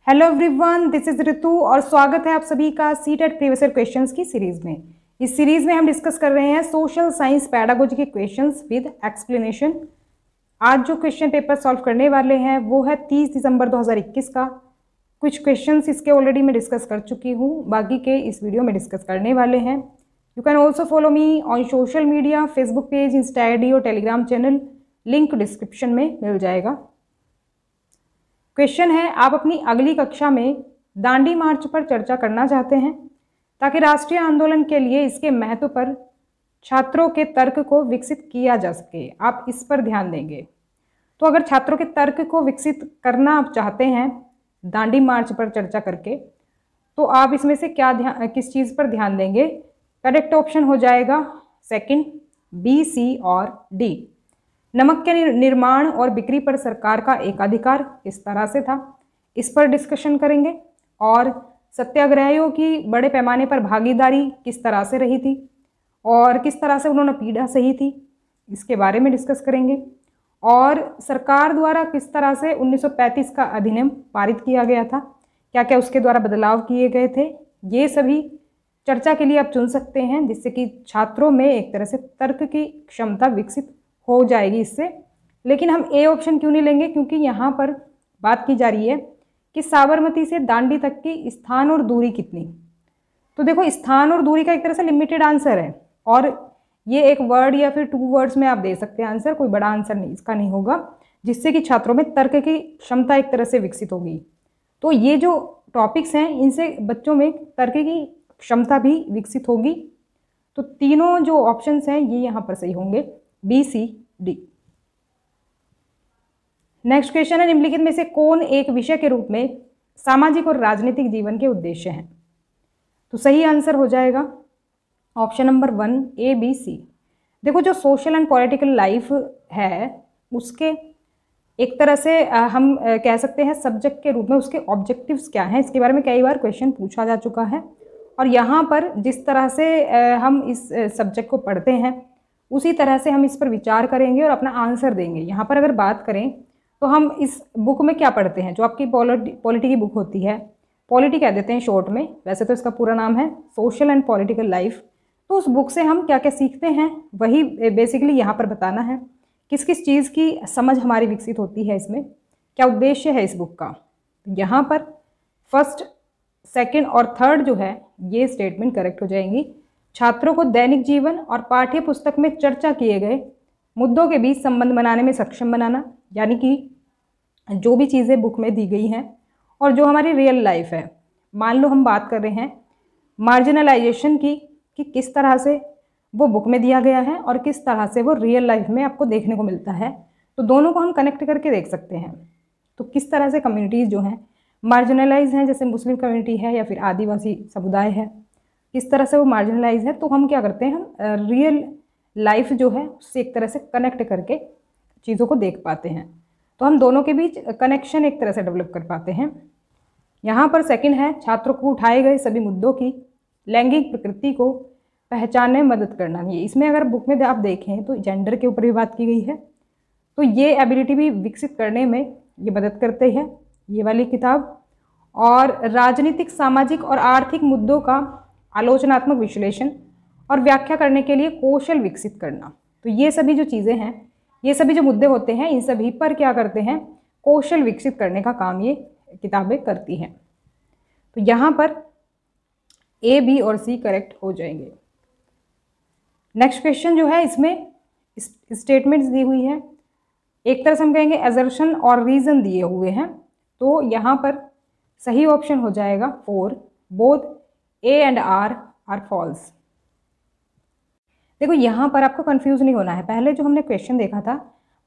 Hello everyone, this is ऋतु और स्वागत है आप सभी का सीटेट प्रीवियस ईयर क्वेश्चंस की सीरीज में। इस सीरीज में हम डिस्कस कर रहे हैं सोशल साइंस पेडागोजी के क्वेश्चंस विद एक्सप्लेनेशन। आज जो क्वेश्चन पेपर सॉल्व करने वाले हैं वो है 30 दिसंबर 2021 का। कुछ क्वेश्चंस इसके ऑलरेडी मैं डिस्कस कर चुकी हूँ, बाकी के इस वीडियो में डिस्कस करने वाले हैं। You can also follow me on social media, Facebook page, Insta ID और टेलीग्राम चैनल, लिंक डिस्क्रिप्शन में मिल जाएगा। क्वेश्चन है, आप अपनी अगली कक्षा में दांडी मार्च पर चर्चा करना चाहते हैं ताकि राष्ट्रीय आंदोलन के लिए इसके महत्व पर छात्रों के तर्क को विकसित किया जा सके। आप इस पर ध्यान देंगे। तो अगर छात्रों के तर्क को विकसित करना आप चाहते हैं दांडी मार्च पर चर्चा करके, तो आप इसमें से किस चीज़ पर ध्यान देंगे? करेक्ट ऑप्शन हो जाएगा सेकंड, बी, सी और डी। नमक के निर्माण और बिक्री पर सरकार का एकाधिकार किस तरह से था, इस पर डिस्कशन करेंगे। और सत्याग्रहियों की बड़े पैमाने पर भागीदारी किस तरह से रही थी और किस तरह से उन्होंने पीड़ा सही थी, इसके बारे में डिस्कस करेंगे। और सरकार द्वारा किस तरह से 1935 का अधिनियम पारित किया गया था, क्या क्या उसके द्वारा बदलाव किए गए थे, ये सभी चर्चा के लिए आप चुन सकते हैं, जिससे कि छात्रों में एक तरह से तर्क की क्षमता विकसित हो जाएगी इससे। लेकिन हम ए ऑप्शन क्यों नहीं लेंगे? क्योंकि यहाँ पर बात की जा रही है कि साबरमती से दांडी तक की स्थान और दूरी कितनी। तो देखो, स्थान और दूरी का एक तरह से लिमिटेड आंसर है और ये एक वर्ड या फिर 2 वर्ड्स में आप दे सकते हैं आंसर, कोई बड़ा आंसर नहीं इसका नहीं होगा, जिससे कि छात्रों में तर्क की क्षमता एक तरह से विकसित होगी। तो ये जो टॉपिक्स हैं इनसे बच्चों में तर्क की क्षमता भी विकसित होगी। तो तीनों जो ऑप्शंस हैं ये यहाँ पर सही होंगे, बी, सी, डी। नेक्स्ट क्वेश्चन है, निम्नलिखित में से कौन एक विषय के रूप में सामाजिक और राजनीतिक जीवन के उद्देश्य हैं? तो सही आंसर हो जाएगा ऑप्शन नंबर 1, ए, बी, सी। देखो, जो सोशल एंड पॉलिटिकल लाइफ है उसके एक तरह से हम कह सकते हैं सब्जेक्ट के रूप में उसके ऑब्जेक्टिव्स क्या हैं, इसके बारे में कई बार क्वेश्चन पूछा जा चुका है। और यहाँ पर जिस तरह से हम इस सब्जेक्ट को पढ़ते हैं उसी तरह से हम इस पर विचार करेंगे और अपना आंसर देंगे। यहाँ पर अगर बात करें तो हम इस बुक में क्या पढ़ते हैं, जो आपकी पॉलिटी की बुक होती है, पॉलिटी कह देते हैं शॉर्ट में, वैसे तो इसका पूरा नाम है सोशल एंड पॉलिटिकल लाइफ। तो उस बुक से हम क्या क्या सीखते हैं वही बेसिकली यहाँ पर बताना है। किस किस चीज़ की समझ हमारी विकसित होती है, इसमें क्या उद्देश्य है इस बुक का। यहाँ पर फर्स्ट, सेकेंड और थर्ड जो है ये स्टेटमेंट करेक्ट हो जाएंगी। छात्रों को दैनिक जीवन और पाठ्य पुस्तक में चर्चा किए गए मुद्दों के बीच संबंध बनाने में सक्षम बनाना, यानी कि जो भी चीज़ें बुक में दी गई हैं और जो हमारी रियल लाइफ है, मान लो हम बात कर रहे हैं मार्जिनलाइजेशन की, कि किस तरह से वो बुक में दिया गया है और किस तरह से वो रियल लाइफ में आपको देखने को मिलता है, तो दोनों को हम कनेक्ट करके देख सकते हैं। तो किस तरह से कम्युनिटीज़ जो हैं मार्जिनलाइज हैं, जैसे मुस्लिम कम्युनिटी है या फिर आदिवासी समुदाय है, किस तरह से वो मार्जिनलाइज है, तो हम क्या करते हैं, हम रियल लाइफ जो है उससे एक तरह से कनेक्ट करके चीज़ों को देख पाते हैं। तो हम दोनों के बीच कनेक्शन एक तरह से डेवलप कर पाते हैं। यहाँ पर सेकंड है, छात्रों को उठाए गए सभी मुद्दों की लैंगिक प्रकृति को पहचानने में मदद करना। ये इसमें अगर बुक में आप देखें तो जेंडर के ऊपर भी बात की गई है, तो ये एबिलिटी भी विकसित करने में ये मदद करते हैं ये वाली किताब। और राजनीतिक, सामाजिक और आर्थिक मुद्दों का आलोचनात्मक विश्लेषण और व्याख्या करने के लिए कौशल विकसित करना। तो ये सभी जो चीज़ें हैं, ये सभी जो मुद्दे होते हैं, इन सभी पर क्या करते हैं, कौशल विकसित करने का काम ये किताबें करती हैं। तो यहाँ पर ए, बी और सी करेक्ट हो जाएंगे। नेक्स्ट क्वेश्चन जो है इसमें स्टेटमेंट्स दी हुई है, एक तरह से हम कहेंगे असर्शन और रीज़न दिए हुए हैं। तो यहाँ पर सही ऑप्शन हो जाएगा 4, both A and R false. देखो, यहाँ पर आपको कंफ्यूज नहीं होना है। पहले जो हमने क्वेश्चन देखा था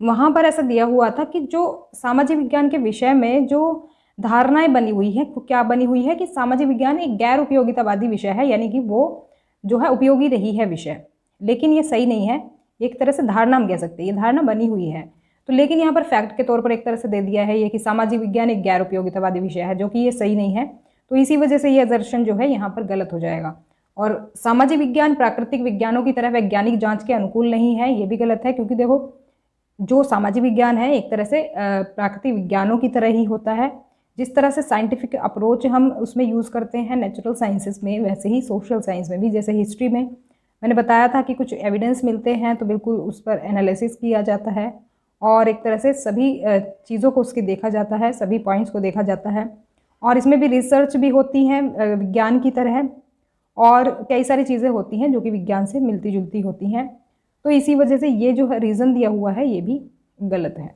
वहाँ पर ऐसा दिया हुआ था कि जो सामाजिक विज्ञान के विषय में जो धारणाएं बनी हुई हैं, तो क्या बनी हुई है कि सामाजिक विज्ञान एक गैर उपयोगितावादी विषय है, यानी कि वो जो है उपयोगी नहीं है विषय। लेकिन ये सही नहीं है, एक तरह से धारणा हम कह सकते हैं, ये धारणा बनी हुई है। तो लेकिन यहाँ पर फैक्ट के तौर पर एक तरह से दे दिया है ये कि सामाजिक विज्ञान एक गैर उपयोगितावादी विषय है, जो कि ये सही नहीं है। तो इसी वजह से ये असर्शन जो है यहाँ पर गलत हो जाएगा। और सामाजिक विज्ञान प्राकृतिक विज्ञानों की तरह वैज्ञानिक जांच के अनुकूल नहीं है, ये भी गलत है। क्योंकि देखो, जो सामाजिक विज्ञान है एक तरह से प्राकृतिक विज्ञानों की तरह ही होता है, जिस तरह से साइंटिफिक अप्रोच हम उसमें यूज़ करते हैं नेचुरल साइंसेस में, वैसे ही सोशल साइंस में भी। जैसे हिस्ट्री में मैंने बताया था कि कुछ एविडेंस मिलते हैं तो बिल्कुल उस पर एनालिसिस किया जाता है और एक तरह से सभी चीज़ों को उसके देखा जाता है, सभी पॉइंट्स को देखा जाता है। और इसमें भी रिसर्च भी होती हैं विज्ञान की तरह, और कई सारी चीज़ें होती हैं जो कि विज्ञान से मिलती जुलती होती हैं। तो इसी वजह से ये जो रीज़न दिया हुआ है ये भी गलत है।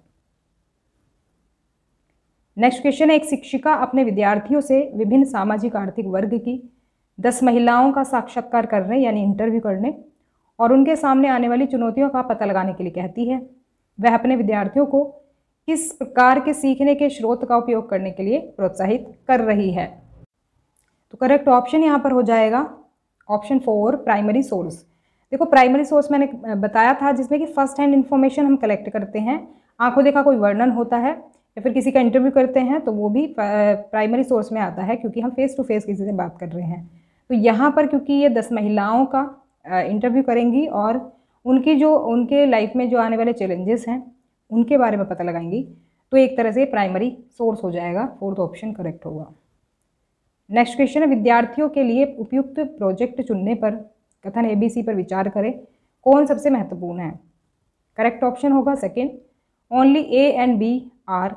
नेक्स्ट क्वेश्चन है, एक शिक्षिका अपने विद्यार्थियों से विभिन्न सामाजिक आर्थिक वर्ग की 10 महिलाओं का साक्षात्कार करने यानी इंटरव्यू करने और उनके सामने आने वाली चुनौतियों का पता लगाने के लिए कहती है। वह अपने विद्यार्थियों को किस प्रकार के सीखने के स्रोत का उपयोग करने के लिए प्रोत्साहित कर रही है? तो करेक्ट ऑप्शन यहाँ पर हो जाएगा ऑप्शन 4, प्राइमरी सोर्स। देखो प्राइमरी सोर्स मैंने बताया था जिसमें कि फर्स्ट हैंड इन्फॉर्मेशन हम कलेक्ट करते हैं, आंखों देखा कोई वर्णन होता है या फिर किसी का इंटरव्यू करते हैं तो वो भी प्राइमरी सोर्स में आता है, क्योंकि हम फेस टू फेस किसी से बात कर रहे हैं। तो यहाँ पर क्योंकि ये 10 महिलाओं का इंटरव्यू करेंगी और उनके लाइफ में जो आने वाले चैलेंजेस हैं उनके बारे में पता लगाएंगी, तो एक तरह से प्राइमरी सोर्स हो जाएगा। 4th ऑप्शन करेक्ट होगा। नेक्स्ट क्वेश्चन है, विद्यार्थियों के लिए उपयुक्त प्रोजेक्ट चुनने पर कथन ABC पर विचार करें, कौन सबसे महत्वपूर्ण है? करेक्ट ऑप्शन होगा second, only A and B are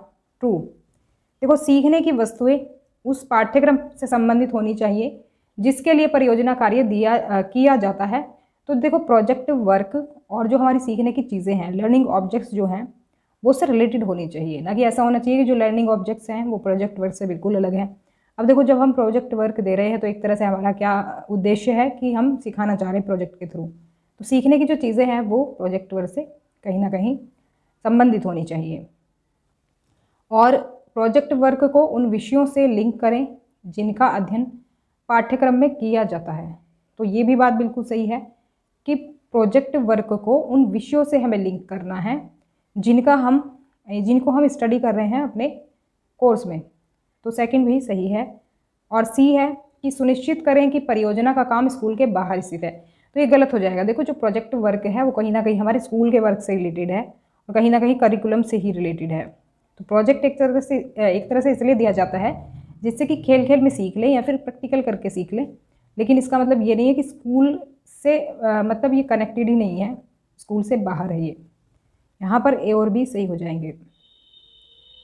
true. देखो सीखने की वस्तुएं उस पाठ्यक्रम से संबंधित होनी चाहिए जिसके लिए परियोजना कार्य किया जाता है। तो देखो प्रोजेक्ट वर्क और जो हमारी सीखने की चीज़ें हैं, लर्निंग ऑब्जेक्ट्स जो हैं वो उससे रिलेटेड होनी चाहिए, ना कि ऐसा होना चाहिए कि जो लर्निंग ऑब्जेक्ट्स हैं वो प्रोजेक्ट वर्क से बिल्कुल अलग है। अब देखो जब हम प्रोजेक्ट वर्क दे रहे हैं तो एक तरह से हमारा क्या उद्देश्य है कि हम सिखाना चाह रहे हैं प्रोजेक्ट के थ्रू, तो सीखने की जो चीज़ें हैं वो प्रोजेक्ट वर्क से कहीं ना कहीं संबंधित होनी चाहिए। और प्रोजेक्ट वर्क को उन विषयों से लिंक करें जिनका अध्ययन पाठ्यक्रम में किया जाता है। तो ये भी बात बिल्कुल सही है कि प्रोजेक्ट वर्क को उन विषयों से हमें लिंक करना है जिनको हम स्टडी कर रहे हैं अपने कोर्स में। तो सेकंड भी सही है। और सी है कि सुनिश्चित करें कि परियोजना का काम स्कूल के बाहर स्थित है। तो ये गलत हो जाएगा। देखो जो प्रोजेक्ट वर्क है वो कहीं ना कहीं हमारे स्कूल के वर्क से रिलेटेड है और कहीं ना कहीं करिकुलम से ही रिलेटेड है। तो प्रोजेक्ट एक तरह से इसलिए दिया जाता है जिससे कि खेल खेल में सीख लें या फिर प्रैक्टिकल करके सीख लें, लेकिन इसका मतलब ये नहीं है कि स्कूल से मतलब ये कनेक्टेड ही नहीं है, स्कूल से बाहर है ये। यहाँ पर ए और बी सही हो जाएंगे।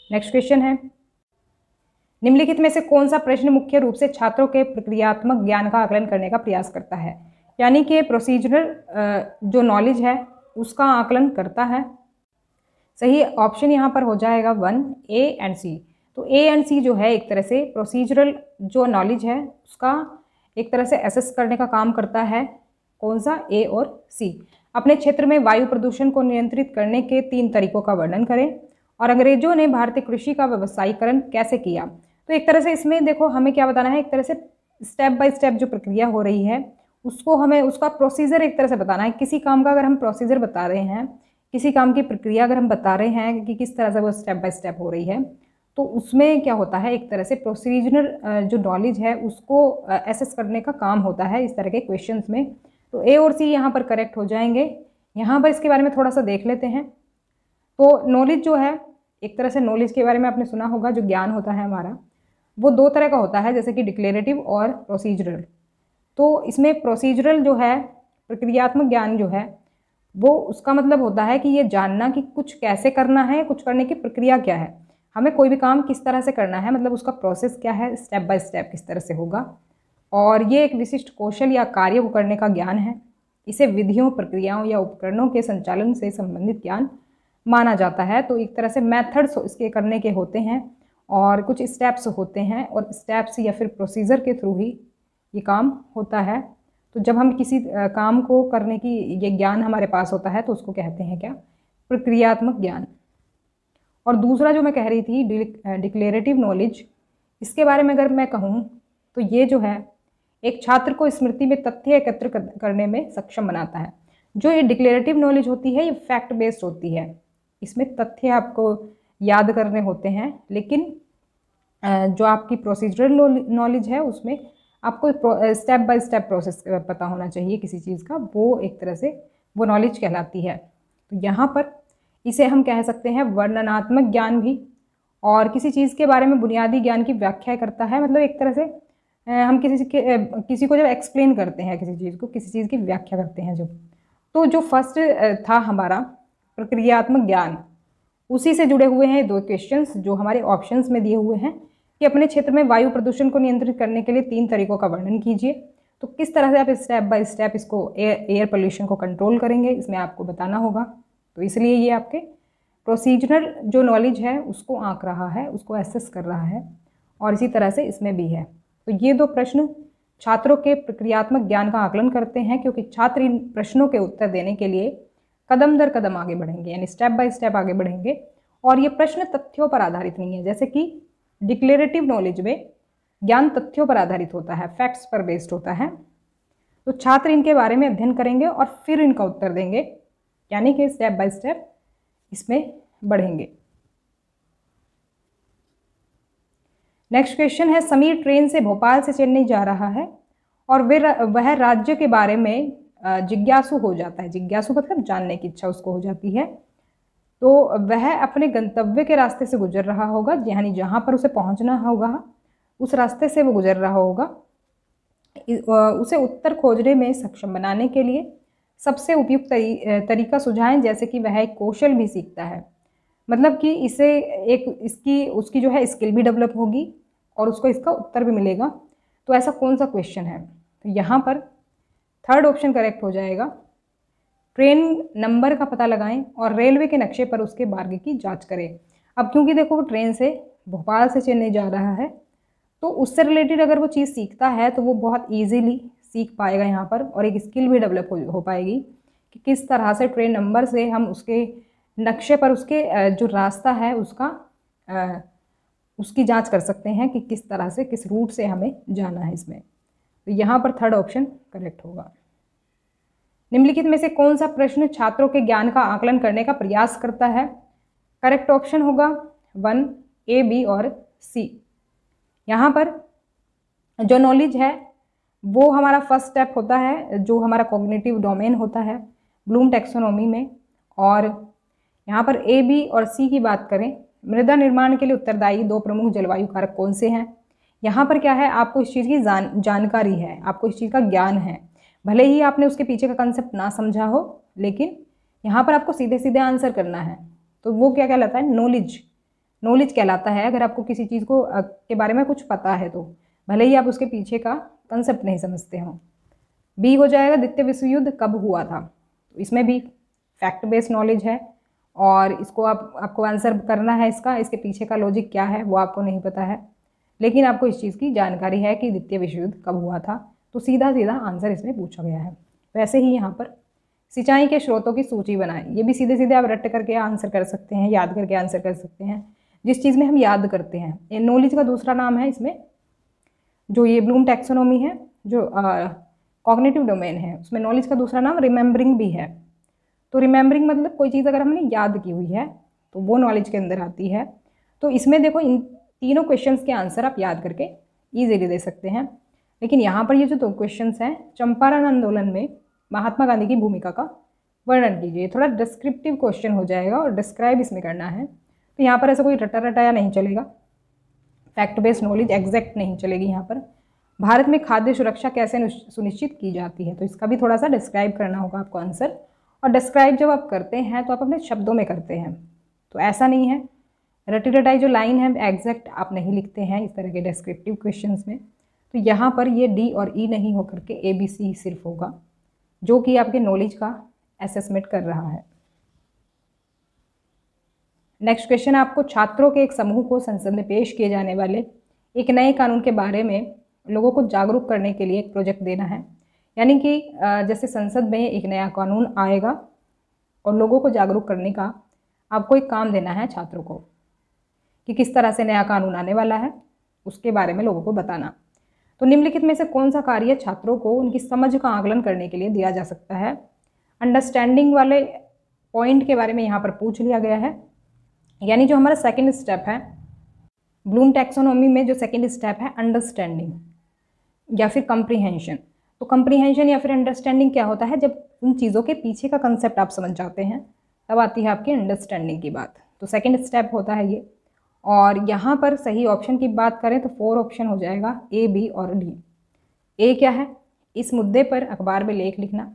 नेक्स्ट क्वेश्चन है, निम्नलिखित में से कौन सा प्रश्न मुख्य रूप से छात्रों के प्रक्रियात्मक ज्ञान का आकलन करने का प्रयास करता है? यानी कि प्रोसीजरल जो नॉलेज है उसका आकलन करता है। सही ऑप्शन यहाँ पर हो जाएगा 1, A and C। तो A and C जो है एक तरह से प्रोसीजरल जो नॉलेज है उसका एक तरह से एसेस करने का काम करता है। कौन सा? A और C। अपने क्षेत्र में वायु प्रदूषण को नियंत्रित करने के 3 तरीकों का वर्णन करें और अंग्रेजों ने भारतीय कृषि का व्यवसायीकरण कैसे किया। तो एक तरह से इसमें देखो हमें क्या बताना है, एक तरह से स्टेप बाय स्टेप जो प्रक्रिया हो रही है उसको हमें उसका प्रोसीजर एक तरह से बताना है। किसी काम का अगर हम प्रोसीजर बता रहे हैं, किसी काम की प्रक्रिया अगर हम बता रहे हैं कि किस तरह से वो स्टेप बाय स्टेप हो रही है, तो उसमें क्या होता है एक तरह से प्रोसीजरल जो नॉलेज है उसको एसेस करने का काम होता है इस तरह के क्वेश्चंस में। तो ए और सी यहाँ पर करेक्ट हो जाएंगे। यहाँ पर इसके बारे में थोड़ा सा देख लेते हैं। तो नॉलेज जो है एक तरह से नॉलेज के बारे में आपने सुना होगा, जो ज्ञान होता है हमारा वो 2 तरह का होता है, जैसे कि डिक्लेरेटिव और प्रोसीजरल। तो इसमें प्रोसीजरल जो है प्रक्रियात्मक ज्ञान जो है वो उसका मतलब होता है कि ये जानना कि कुछ कैसे करना है, कुछ करने की प्रक्रिया क्या है, हमें कोई भी काम किस तरह से करना है, मतलब उसका प्रोसेस क्या है, स्टेप बाय स्टेप किस तरह से होगा। और ये एक विशिष्ट कौशल या कार्य को करने का ज्ञान है। इसे विधियों, प्रक्रियाओं या उपकरणों के संचालन से संबंधित ज्ञान माना जाता है। तो एक तरह से मेथड्स इसके करने के होते हैं और कुछ स्टेप्स होते हैं और स्टेप्स या फिर प्रोसीजर के थ्रू ही ये काम होता है। तो जब हम किसी काम को करने की ये ज्ञान हमारे पास होता है तो उसको कहते हैं क्या? प्रक्रियात्मक ज्ञान। और दूसरा जो मैं कह रही थी डिक्लेरेटिव नॉलेज, इसके बारे में अगर मैं कहूँ तो ये जो है एक छात्र को स्मृति में तथ्य एकत्र करने में सक्षम बनाता है। जो ये डिक्लेरेटिव नॉलेज होती है ये फैक्ट बेस्ड होती है, इसमें तथ्य आपको याद करने होते हैं, लेकिन जो आपकी प्रोसीजरल नॉलेज है उसमें आपको स्टेप बाय स्टेप प्रोसेस पता होना चाहिए किसी चीज़ का, वो एक तरह से वो नॉलेज कहलाती है। तो यहाँ पर इसे हम कह सकते हैं वर्णनात्मक ज्ञान भी और किसी चीज़ के बारे में बुनियादी ज्ञान की व्याख्या करता है। मतलब एक तरह से हम किसी को जब एक्सप्लेन करते हैं किसी चीज़ को, किसी चीज़ की व्याख्या करते हैं जब, तो जो फर्स्ट था हमारा प्रक्रियात्मक ज्ञान, उसी से जुड़े हुए हैं 2 क्वेश्चंस जो हमारे ऑप्शंस में दिए हुए हैं कि अपने क्षेत्र में वायु प्रदूषण को नियंत्रित करने के लिए 3 तरीकों का वर्णन कीजिए। तो किस तरह से आप स्टेप बाय स्टेप इसको एयर पोल्यूशन को कंट्रोल करेंगे, इसमें आपको बताना होगा। तो इसलिए ये आपके प्रोसीजरल जो नॉलेज है उसको आंक रहा है, उसको एसेस कर रहा है, और इसी तरह से इसमें भी है। तो ये 2 प्रश्न छात्रों के प्रक्रियात्मक ज्ञान का आकलन करते हैं, क्योंकि छात्र इन प्रश्नों के उत्तर देने के लिए कदम दर कदम आगे बढ़ेंगे, यानी स्टेप बाय स्टेप आगे बढ़ेंगे। और ये प्रश्न तथ्यों पर आधारित नहीं है, जैसे कि डिक्लेरेटिव नॉलेज में ज्ञान तथ्यों पर आधारित होता है, फैक्ट्स पर बेस्ड होता है। तो छात्र इनके बारे में अध्ययन करेंगे और फिर इनका उत्तर देंगे, यानी कि स्टेप बाय स्टेप इसमें बढ़ेंगे। नेक्स्ट क्वेश्चन है, समीर ट्रेन से भोपाल से चेन्नई जा रहा है और वह राज्य के बारे में जिज्ञासु हो जाता है। जिज्ञासु मतलब जानने की इच्छा उसको हो जाती है। तो वह अपने गंतव्य के रास्ते से गुजर रहा होगा, यानी जहाँ पर उसे पहुँचना होगा उस रास्ते से वो गुजर रहा होगा। उसे उत्तर खोजने में सक्षम बनाने के लिए सबसे उपयुक्त तरीका सुझाएं, जैसे कि वह एक कौशल भी सीखता है। मतलब कि इसे उसकी जो है स्किल भी डेवलप होगी और उसको इसका उत्तर भी मिलेगा। तो ऐसा कौन सा क्वेश्चन है? तो यहाँ पर थर्ड ऑप्शन करेक्ट हो जाएगा। ट्रेन नंबर का पता लगाएं और रेलवे के नक्शे पर उसके मार्ग की जांच करें। अब क्योंकि देखो वो ट्रेन से भोपाल से चेन्नई जा रहा है, तो उससे रिलेटेड अगर वो चीज़ सीखता है तो वो बहुत ईजीली सीख पाएगा यहाँ पर, और एक स्किल भी डेवलप हो पाएगी कि किस तरह से ट्रेन नंबर से हम उसके नक्शे पर उसके जो रास्ता है उसकी जांच कर सकते हैं कि किस तरह से, किस रूट से हमें जाना है इसमें। तो यहाँ पर थर्ड ऑप्शन करेक्ट होगा। निम्नलिखित में से कौन सा प्रश्न छात्रों के ज्ञान का आकलन करने का प्रयास करता है? करेक्ट ऑप्शन होगा 1, A, B और C। यहाँ पर जो नॉलेज है वो हमारा फर्स्ट स्टेप होता है, जो हमारा कॉग्निटिव डोमेन होता है ब्लूम टैक्सोनॉमी में। और यहाँ पर A, B और C की बात करें, मृदा निर्माण के लिए उत्तरदायी 2 प्रमुख जलवायु कारक कौन से हैं? यहाँ पर क्या है, आपको इस चीज़ की जानकारी है, आपको इस चीज़ का ज्ञान है। भले ही आपने उसके पीछे का कंसेप्ट ना समझा हो, लेकिन यहाँ पर आपको सीधे सीधे आंसर करना है। तो वो क्या कहलाता है? नॉलेज कहलाता है। अगर आपको किसी चीज़ को के बारे में कुछ पता है तो भले ही आप उसके पीछे का कंसेप्ट नहीं समझते हो। बी हो जाएगा, द्वितीय विश्व युद्ध कब हुआ था? तो इसमें भी फैक्ट बेस्ड नॉलेज है, और इसको आपको आंसर करना है। इसके पीछे का लॉजिक क्या है वो आपको नहीं पता है, लेकिन आपको इस चीज़ की जानकारी है कि द्वितीय विश्व युद्ध कब हुआ था। तो सीधा सीधा आंसर इसमें पूछा गया है। वैसे ही यहाँ पर सिंचाई के स्रोतों की सूची बनाएं। ये भी सीधे सीधे आप रट करके आंसर कर सकते हैं, याद करके आंसर कर सकते हैं, जिस चीज़ में हम याद करते हैं। ये नॉलेज का दूसरा नाम है इसमें, जो ये ब्लूम टैक्सोनॉमी है, जो कॉग्निटिव डोमेन है, उसमें नॉलेज का दूसरा नाम रिमेंबरिंग भी है। तो रिमेंबरिंग मतलब कोई चीज़ अगर हमने याद की हुई है तो वो नॉलेज के अंदर आती है। तो इसमें देखो, इन तीनों क्वेश्चंस के आंसर आप याद करके ईजिली दे सकते हैं। लेकिन यहाँ पर ये जो 2 क्वेश्चंस हैं, चंपारण आंदोलन में महात्मा गांधी की भूमिका का वर्णन कीजिए। थोड़ा डिस्क्रिप्टिव क्वेश्चन हो जाएगा और डिस्क्राइब इसमें करना है। तो यहाँ पर ऐसा कोई रटा रटाया नहीं चलेगा, फैक्ट बेस्ड नॉलेज एग्जैक्ट नहीं चलेगी यहाँ पर। भारत में खाद्य सुरक्षा कैसे सुनिश्चित की जाती है? तो इसका भी थोड़ा सा डिस्क्राइब करना होगा आपको आंसर। और डिस्क्राइब जब आप करते हैं तो आप अपने शब्दों में करते हैं, तो ऐसा नहीं है रटी रटाई जो लाइन है एग्जैक्ट आप नहीं लिखते हैं इस तरह के डिस्क्रिप्टिव क्वेश्चंस में। तो यहाँ पर ये डी और ई नहीं होकर के ए बी सी सिर्फ होगा, जो कि आपके नॉलेज का असेसमेंट कर रहा है। नेक्स्ट क्वेश्चन, आपको छात्रों के एक समूह को संसद में पेश किए जाने वाले एक नए कानून के बारे में लोगों को जागरूक करने के लिए एक प्रोजेक्ट देना है। यानी कि जैसे संसद में एक नया कानून आएगा और लोगों को जागरूक करने का आपको एक काम देना है छात्रों को, कि किस तरह से नया कानून आने वाला है उसके बारे में लोगों को बताना। तो निम्नलिखित में से कौन सा कार्य छात्रों को उनकी समझ का आकलन करने के लिए दिया जा सकता है? अंडरस्टैंडिंग वाले पॉइंट के बारे में यहाँ पर पूछ लिया गया है। यानी जो हमारा सेकंड स्टेप है ब्लूम टैक्सोनॉमी में, जो सेकंड स्टेप है अंडरस्टैंडिंग या फिर कंप्रीहेंशन। तो कंप्रीहेंशन या फिर अंडरस्टैंडिंग क्या होता है? जब उन चीज़ों के पीछे का कंसेप्ट आप समझ जाते हैं तब आती है आपकी अंडरस्टैंडिंग की बात। तो सेकंड स्टेप होता है ये। और यहाँ पर सही ऑप्शन की बात करें तो 4 ऑप्शन हो जाएगा, ए, बी और डी। ए क्या है? इस मुद्दे पर अखबार में लेख लिखना।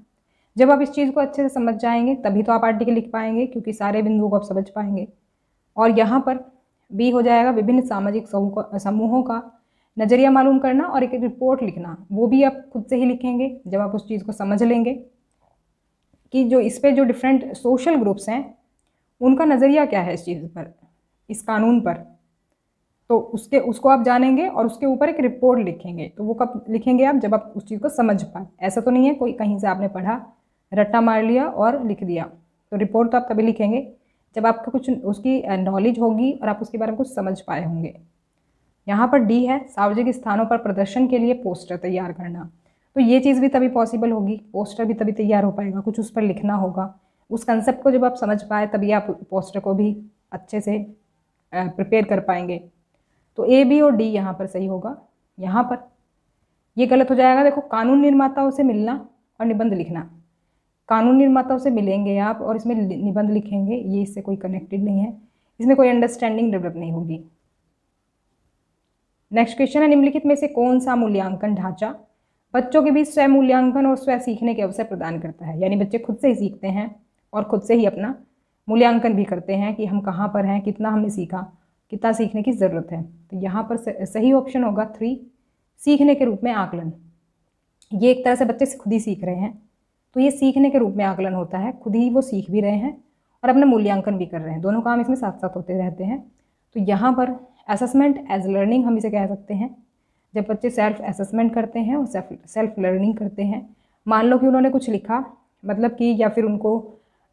जब आप इस चीज़ को अच्छे से समझ जाएंगे तभी तो आप आर्टिकल लिख पाएंगे, क्योंकि सारे बिंदुओं को आप समझ पाएंगे। और यहाँ पर बी हो जाएगा, विभिन्न सामाजिक समूहों का नज़रिया मालूम करना और एक रिपोर्ट लिखना। वो भी आप खुद से ही लिखेंगे जब आप उस चीज़ को समझ लेंगे कि जो इस पे जो डिफरेंट सोशल ग्रुप्स हैं उनका नज़रिया क्या है इस चीज़ पर, इस कानून पर। तो उसको आप जानेंगे और उसके ऊपर एक रिपोर्ट लिखेंगे। तो वो कब लिखेंगे आप? जब आप उस चीज़ को समझ पाए। ऐसा तो नहीं है कोई कहीं से आपने पढ़ा, रट्टा मार लिया और लिख दिया। तो रिपोर्ट तो आप तभी लिखेंगे जब आपको कुछ उसकी नॉलेज होगी और आप उसके बारे में कुछ समझ पाए होंगे। यहाँ पर डी है, सार्वजनिक स्थानों पर प्रदर्शन के लिए पोस्टर तैयार करना। तो ये चीज़ भी तभी पॉसिबल होगी, पोस्टर भी तभी तैयार हो पाएगा, कुछ उस पर लिखना होगा। उस कंसेप्ट को जब आप समझ पाए तभी आप पोस्टर को भी अच्छे से प्रिपेयर कर पाएंगे। तो ए, बी और डी यहाँ पर सही होगा। यहाँ पर ये गलत हो जाएगा। देखो, कानून निर्माताओं से मिलना और निबंध लिखना। कानून निर्माताओं से मिलेंगे आप और इसमें निबंध लिखेंगे, ये इससे कोई कनेक्टेड नहीं है, इसमें कोई अंडरस्टैंडिंग डेवलप नहीं होगी। नेक्स्ट क्वेश्चन है, निम्नलिखित में से कौन सा मूल्यांकन ढांचा बच्चों के बीच स्वयं मूल्यांकन और स्व सीखने के अवसर प्रदान करता है? यानी बच्चे खुद से ही सीखते हैं और खुद से ही अपना मूल्यांकन भी करते हैं कि हम कहाँ पर हैं, कितना हमने सीखा, कितना सीखने की ज़रूरत है। तो यहाँ पर सही ऑप्शन होगा 3, सीखने के रूप में आकलन। ये एक तरह से बच्चे से खुद ही सीख रहे हैं, तो ये सीखने के रूप में आकलन होता है। खुद ही वो सीख भी रहे हैं और अपना मूल्यांकन भी कर रहे हैं, दोनों काम इसमें साथ साथ होते रहते हैं। तो यहाँ पर असेसमेंट एज लर्निंग हम इसे कह सकते हैं। जब बच्चे सेल्फ असेसमेंट करते हैं और सेल्फ लर्निंग करते हैं, मान लो कि उन्होंने कुछ लिखा, मतलब कि या फिर उनको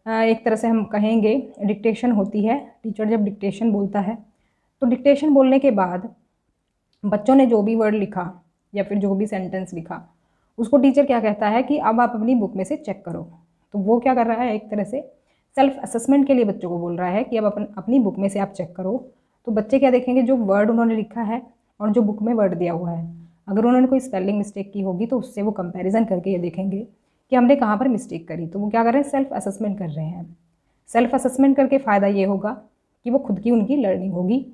एक तरह से हम कहेंगे डिक्टेशन होती है। टीचर जब डिक्टेशन बोलता है तो डिक्टेशन बोलने के बाद बच्चों ने जो भी वर्ड लिखा या फिर जो भी सेंटेंस लिखा उसको टीचर क्या कहता है कि अब आप अपनी बुक में से चेक करो। तो वो क्या कर रहा है, एक तरह से सेल्फ असेसमेंट के लिए बच्चों को बोल रहा है कि अब अपनी बुक में से आप चेक करो। तो बच्चे क्या देखेंगे, जो वर्ड उन्होंने लिखा है और जो बुक में वर्ड दिया हुआ है, अगर उन्होंने कोई स्पेलिंग मिस्टेक की होगी तो उससे वो कंपैरिजन करके ये देखेंगे कि हमने कहाँ पर मिस्टेक करी। तो वो क्या कर रहे हैं, सेल्फ असेसमेंट कर रहे हैं। सेल्फ असेसमेंट करके फ़ायदा ये होगा कि वो खुद की उनकी लर्निंग होगी,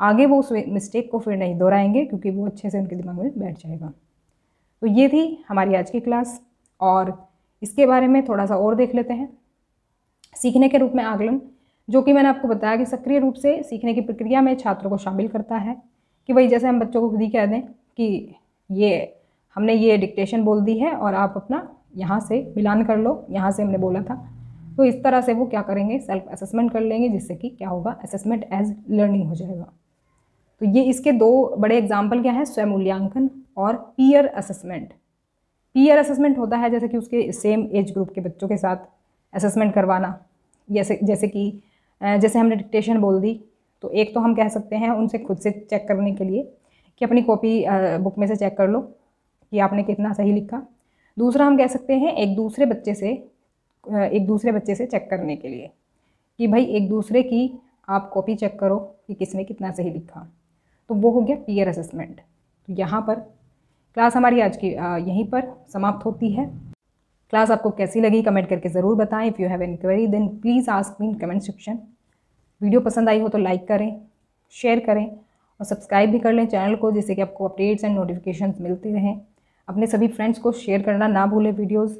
आगे वो उस मिस्टेक को फिर नहीं दोहराएंगे क्योंकि वो अच्छे से उनके दिमाग में बैठ जाएगा। तो ये थी हमारी आज की क्लास और इसके बारे में थोड़ा सा और देख लेते हैं। सीखने के रूप में आकलन, जो कि मैंने आपको बताया कि सक्रिय रूप से सीखने की प्रक्रिया में छात्रों को शामिल करता है। कि भाई जैसे हम बच्चों को खुद ही कह दें कि ये हमने ये डिक्टेशन बोल दी है और आप अपना यहाँ से मिलान कर लो, यहाँ से हमने बोला था। तो इस तरह से वो क्या करेंगे, सेल्फ असेसमेंट कर लेंगे, जिससे कि क्या होगा, असेसमेंट एज लर्निंग हो जाएगा। तो ये इसके 2 बड़े एग्जाम्पल क्या हैं, स्वयं मूल्यांकन और पीयर असेसमेंट। पीयर असेसमेंट होता है जैसे कि उसके सेम एज ग्रुप के बच्चों के साथ असेसमेंट करवाना। जैसे हमने डिक्टेशन बोल दी, तो एक तो हम कह सकते हैं उनसे खुद से चेक करने के लिए कि अपनी कॉपी बुक में से चेक कर लो कि आपने कितना सही लिखा। दूसरा हम कह सकते हैं एक दूसरे बच्चे से चेक करने के लिए कि भाई एक दूसरे की आप कॉपी चेक करो कि किसने कितना सही लिखा। तो वो हो गया पीयर असेसमेंट। तो यहाँ पर क्लास हमारी आज की यहीं पर समाप्त होती है। क्लास आपको कैसी लगी कमेंट करके ज़रूर बताएं। If you have any query then please ask me in comment section. Video पसंद आई हो तो लाइक करें, शेयर करें और सब्सक्राइब भी कर लें चैनल को, जिससे कि आपको अपडेट्स एंड नोटिफिकेशंस मिलते रहें। अपने सभी फ्रेंड्स को शेयर करना ना भूलें वीडियोज़।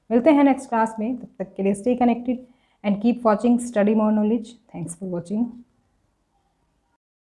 मिलते हैं नेक्स्ट क्लास में, तब तक के लिए stay connected and keep watching study more knowledge. Thanks for watching.